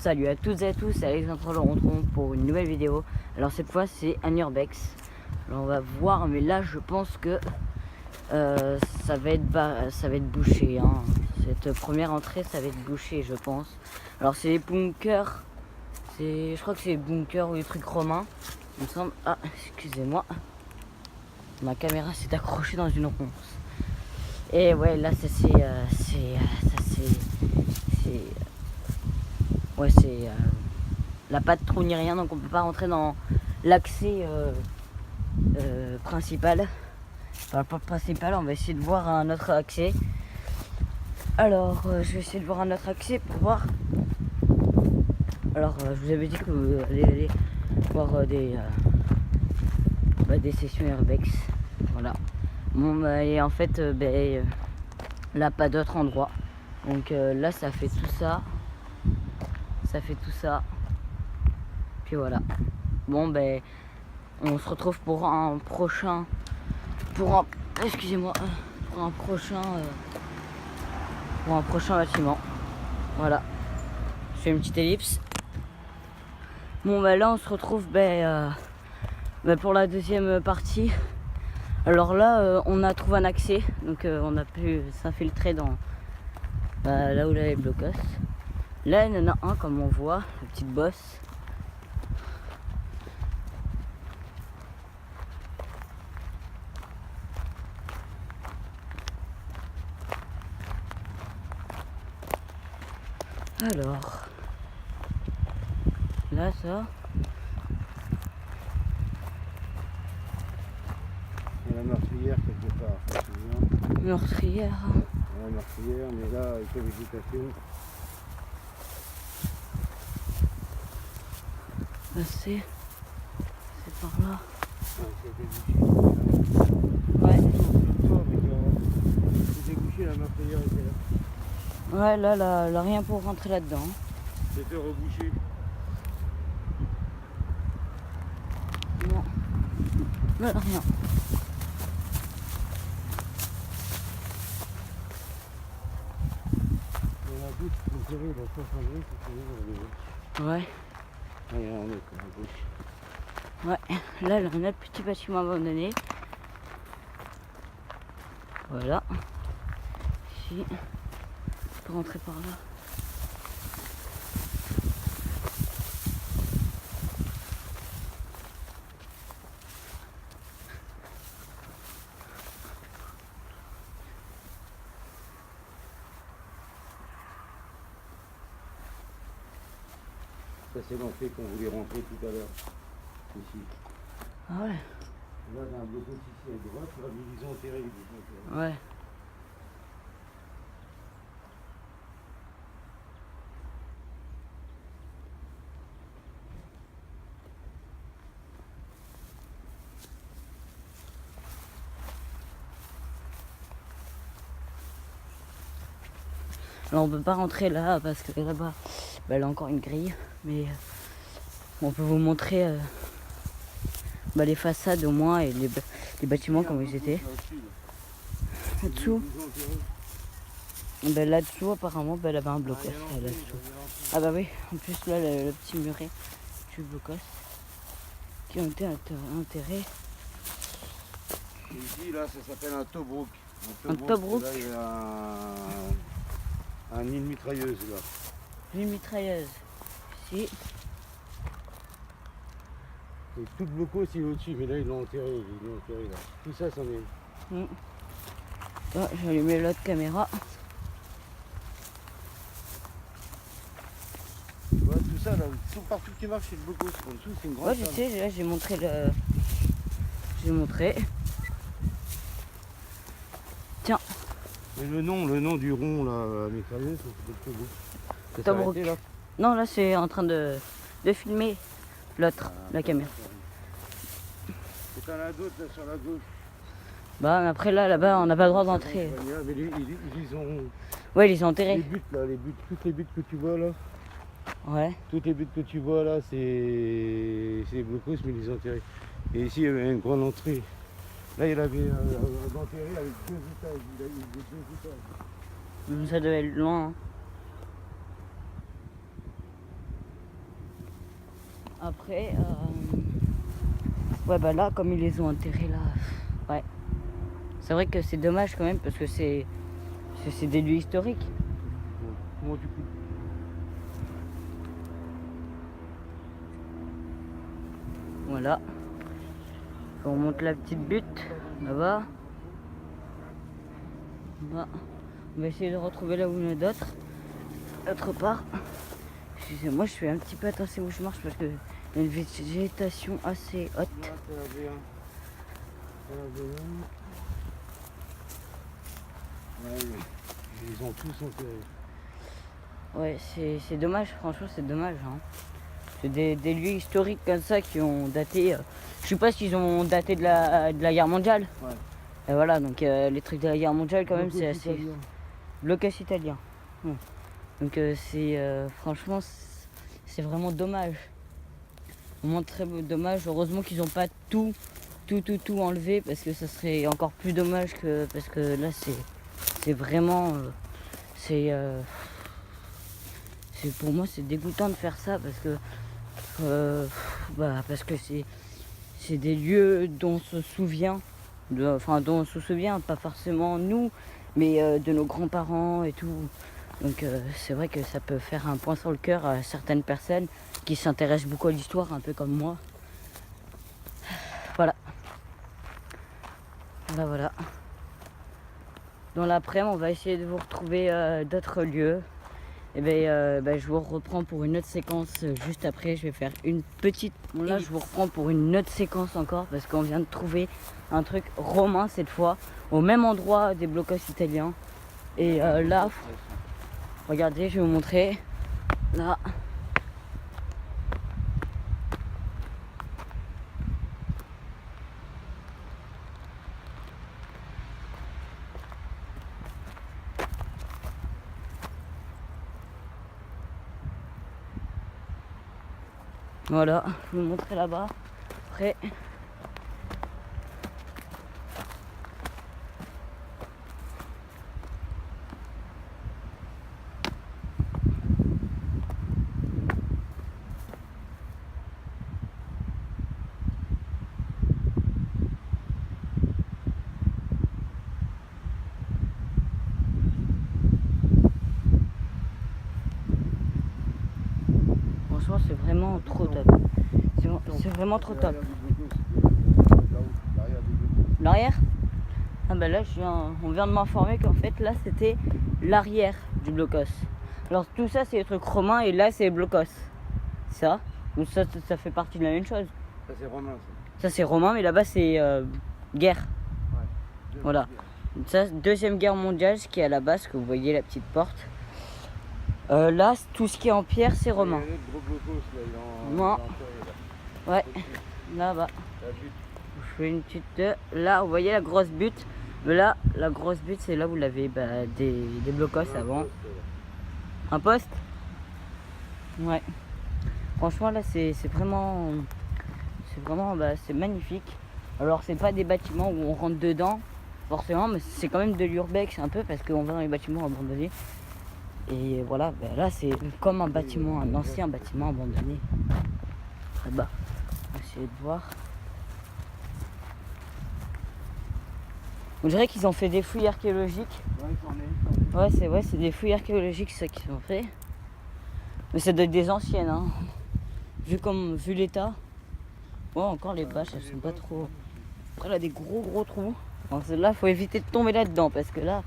Salut à toutes et à tous, c'est Alexandre, on se retrouve pour une nouvelle vidéo. Alors cette fois c'est un urbex. Alors on va voir, mais là je pense que ça va être bouché, hein. Cette première entrée ça va être bouché je pense. Alors c'est les bunkers, je crois que c'est les bunkers ou les trucs romains, il me semble. Ah excusez-moi, ma caméra s'est accrochée dans une ronce. Et ouais là ouais c'est la pas de trou ni rien, donc on peut pas rentrer dans l'accès principal. Enfin, la porte principale, on va essayer de voir un autre accès. Alors je vais essayer de voir un autre accès pour voir. Alors je vous avais dit que vous allez aller voir des sessions urbex. Voilà. Bon et en fait là pas d'autre endroit. Donc là ça fait tout ça. Ça fait tout ça. Puis voilà. Bon on se retrouve pour un prochain. Excusez-moi. Pour un prochain bâtiment. Voilà. Je fais une petite ellipse. Bon là on se retrouve pour la deuxième partie. Alors là on a trouvé un accès. Donc on a pu s'infiltrer dans là où il y a les blocos. Là il y en a un comme on voit, la petite bosse. Alors là ça. Il y a la meurtrière quelque part, facilement. Meurtrière. La meurtrière, mais là avec la végétation. Là c'est par là. Ouais. Ouais. C'est débouché, la meurtrière était là. Ouais là rien pour rentrer là-dedans. C'était rebouché. Non. Là rien. Il y en a d'autres qui sont serrés, la coifferie, c'est serré. Ouais. Ah, il y en a un autre à gauche. Ouais. Là on a un autre petit bâtiment abandonné. Voilà. Ici. On peut rentrer par là. Ça c'est l'entrée qu'on voulait rentrer tout à l'heure. Ici. Ah ouais. Là, dans un bloc ici à droite, là, ils ont enterré. Ouais. Alors on peut pas rentrer là parce que là-bas elle a encore une grille, mais on peut vous montrer les façades au moins et les bâtiments comme ils étaient. Là-dessous, là-dessous apparemment elle avait un blocos là-dessous. Ah bah oui, en plus là le petit muret du blocos qui ont été enterrés. Ici là ça s'appelle un Tobruk. Un Tobruk. Là il y a un île mitrailleuse là. Une mitrailleuse. Ici. Et tout le blocos il est au-dessus, mais là ils l'ont enterré, là. Tout ça c'en est. Oh, j'ai allumé l'autre caméra. Ouais, tout ça là, tout partout qui marche c'est le blocos. En dessous c'est une grande Ouais je salle. sais, là j'ai montré le. J'ai montré. Tiens. Et le nom du rond là, mitrailleuse, c'est le Tobruk. Ça s'est Tobruk. arrêté, là. Non là c'est en train de filmer l'autre, la caméra. Et t'en as d'autres là sur la gauche. Bah mais après là-bas on n'a pas le droit d'entrer. Mais ils ont. Ouais ils sont enterrés. Les buts là, toutes les buts que tu vois là. Ouais. Toutes les buts que tu vois là, c'est les blocos, mais ils ont enterrés. Et ici il y avait une grande entrée. Là il avait enterré avec 2 étages. Il a eu 2 étages. Ça devait être loin. Hein. Après, ouais, bah là, comme ils les ont enterrés là, ouais. C'est vrai que c'est dommage quand même parce que c'est des lieux historiques. Comment tu coupes? Voilà. On monte la petite butte là-bas. Là. On va essayer de retrouver là où il y en a d'autres. D'autre part. Excusez-moi, je fais un petit peu attention où je marche parce que il y a une végétation assez haute. Là, t'as la V1. T'as la V1. Ouais, ils ont tous enterré. Ouais, c'est dommage, franchement, c'est dommage. Hein. C'est des lieux historiques comme ça qui ont daté. Je sais pas s'ils ont daté de la guerre mondiale. Ouais. Et voilà, donc les trucs de la guerre mondiale, quand même, c'est assez. Italien. Blocus italien. Ouais. Donc c'est franchement, c'est vraiment dommage. Vraiment très dommage. Heureusement qu'ils n'ont pas tout enlevé parce que ça serait encore plus dommage que parce que là c'est vraiment c'est pour moi c'est dégoûtant de faire ça parce que parce que c'est des lieux dont on se souvient, enfin dont on se souvient, pas forcément nous, mais de nos grands-parents et tout. Donc c'est vrai que ça peut faire un point sur le cœur à certaines personnes qui s'intéressent beaucoup à l'histoire, un peu comme moi. Voilà. Voilà. Dans l'après-midi, on va essayer de vous retrouver d'autres lieux. Et je vous reprends pour une autre séquence juste après. Je vais faire une petite. Bon, là, je vous reprends pour une autre séquence encore parce qu'on vient de trouver un truc romain cette fois, au même endroit des blocos italiens. Et là, regardez, je vais vous montrer. Là. Voilà, je vais vous montrer là-bas. Après. Franchement, c'est vraiment trop top. C'est vraiment trop top. L'arrière? Ah bah là, on vient de m'informer qu'en fait, là, c'était l'arrière du blocos. Alors tout ça, c'est des trucs romains et là, c'est blocos. Ça. Donc ça fait partie de la même chose. Ça, c'est romain, Ça, c'est romain, mais là-bas, c'est guerre. Ouais. Voilà. Ça, deuxième guerre mondiale, ce qui est à la base, que vous voyez la petite porte. Là, tout ce qui est en pierre, c'est romain. Il y a un autre gros blocos, là, Moi. là. Ouais, là-bas. Je fais une petite. Là, vous voyez la grosse butte. Mais là, la grosse butte, c'est là où vous avez des blocos avant. Un poste? Ouais. Franchement, là, c'est vraiment. C'est magnifique. Alors, c'est pas des bâtiments où on rentre dedans, forcément, mais c'est quand même de l'urbex un peu parce qu'on va dans les bâtiments abandonnés. Et voilà, là, c'est comme un bâtiment, un ancien bâtiment abandonné. Là-bas. On va essayer de voir. On dirait qu'ils ont fait des fouilles archéologiques. Ouais, c'est des fouilles archéologiques ça qu'ils ont fait. Mais ça doit être des anciennes, hein. Vu l'état. Ouais, encore les bâches, elles sont pas trop. Après là, des gros trous. Bon, là, faut éviter de tomber là-dedans parce que là,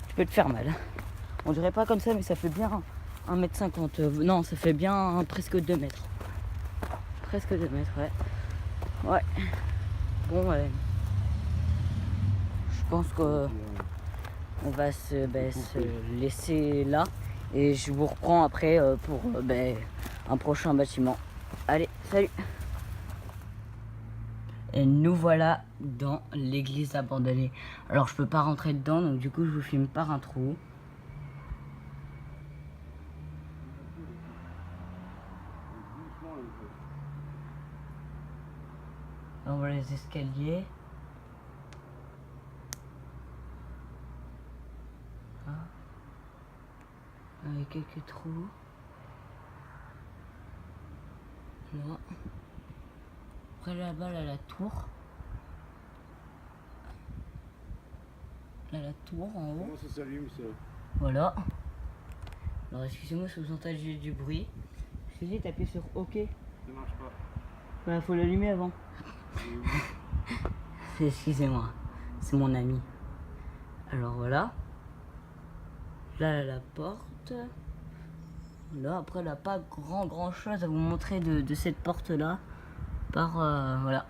tu peux te faire mal. On dirait pas comme ça, mais ça fait bien 1,50 m. Non, ça fait bien presque 2 mètres. Presque 2 mètres, ouais. Ouais. Bon, ouais. Je pense qu'on va se laisser là. Et je vous reprends après pour un prochain bâtiment. Allez, salut! Et nous voilà dans l'église abandonnée. Alors je peux pas rentrer dedans, donc du coup je vous filme par un trou. On voit les escaliers. Avec quelques trous. Là. Après là-bas, là, la tour. Là, la tour en haut. Comment ça s'allume ça? Voilà. Alors excusez-moi si vous entendez du bruit. Excusez, tapez sur OK. Ça marche pas. Voilà, faut l'allumer avant. Excusez-moi, c'est mon ami. Alors voilà. Là, la porte. Là, après, là, pas grand chose à vous montrer de cette porte là. Par voilà.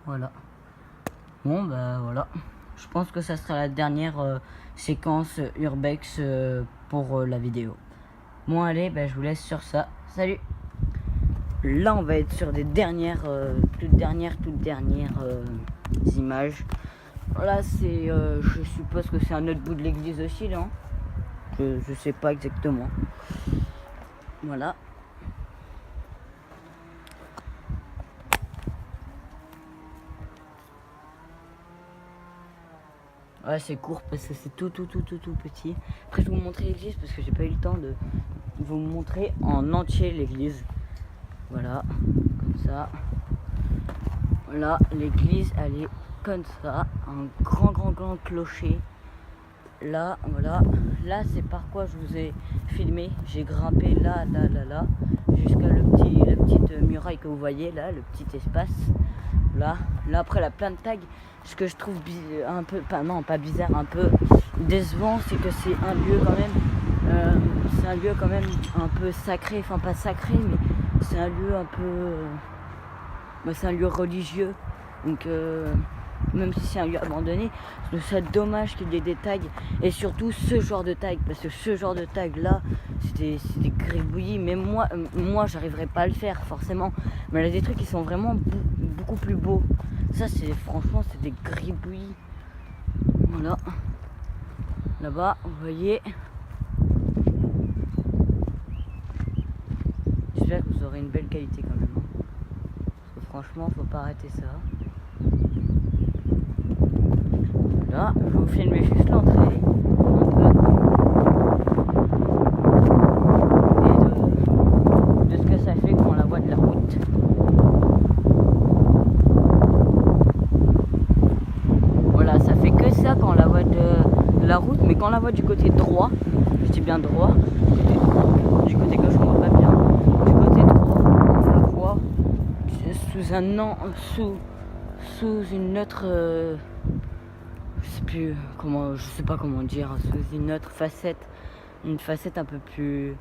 Voilà. Bon, bah voilà. Je pense que ça sera la dernière séquence urbex pour la vidéo. Bon, allez, bah, je vous laisse sur ça. Salut! Là, on va être sur des dernières, toutes dernières images. Là, c'est, je suppose que c'est un autre bout de l'église aussi, là. Je sais pas exactement. Voilà. Ouais, c'est court parce que c'est tout petit. Après, je vais vous montrer l'église parce que j'ai pas eu le temps de vous montrer en entier l'église. Voilà, comme ça. Voilà, l'église, elle est comme ça. Un grand clocher. Là, voilà. Là, c'est par quoi je vous ai filmé. J'ai grimpé là, jusqu'à la petite muraille que vous voyez, là, le petit espace. Là, après, la plein de tags. Ce que je trouve un peu, pas bizarre, un peu décevant, c'est que c'est un lieu quand même, un peu sacré, enfin pas sacré, mais c'est un lieu un peu, c'est un lieu religieux. Donc même si c'est un lieu abandonné, je trouve ça dommage qu'il y ait des tags, et surtout ce genre de tag, parce que ce genre de tag là, c'est des gribouillis, mais moi j'arriverai pas à le faire forcément, mais il y a des trucs qui sont vraiment beaucoup plus beaux. Ça, c'est franchement, c'est des gribouillis. Voilà. Là-bas, vous voyez. J'espère que vous aurez une belle qualité quand même. Parce que franchement, faut pas arrêter ça. Là, je vais vous filmer juste l'entrée. Et de ce que ça fait quand on la voit de la route. Voilà, ça fait que ça quand on la voit de la route, mais quand on la voit du côté droit, je dis bien droit, du côté gauche on voit pas bien, du côté droit on la voit sous une autre, je sais pas comment dire, sous une autre facette, une facette un peu plus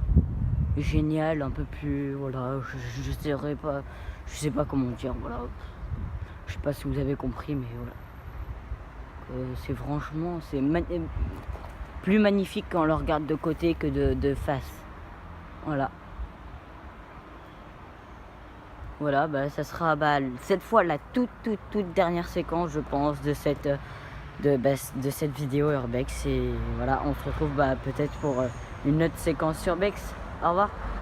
géniale, un peu plus, voilà, je sais pas comment dire, voilà, je sais pas si vous avez compris, mais voilà. C'est franchement, c'est plus magnifique quand on le regarde de côté que de face. Voilà. Voilà, bah, ça sera cette fois la toute dernière séquence, je pense, de cette vidéo urbex. Et voilà, on se retrouve peut-être pour une autre séquence urbex. Au revoir.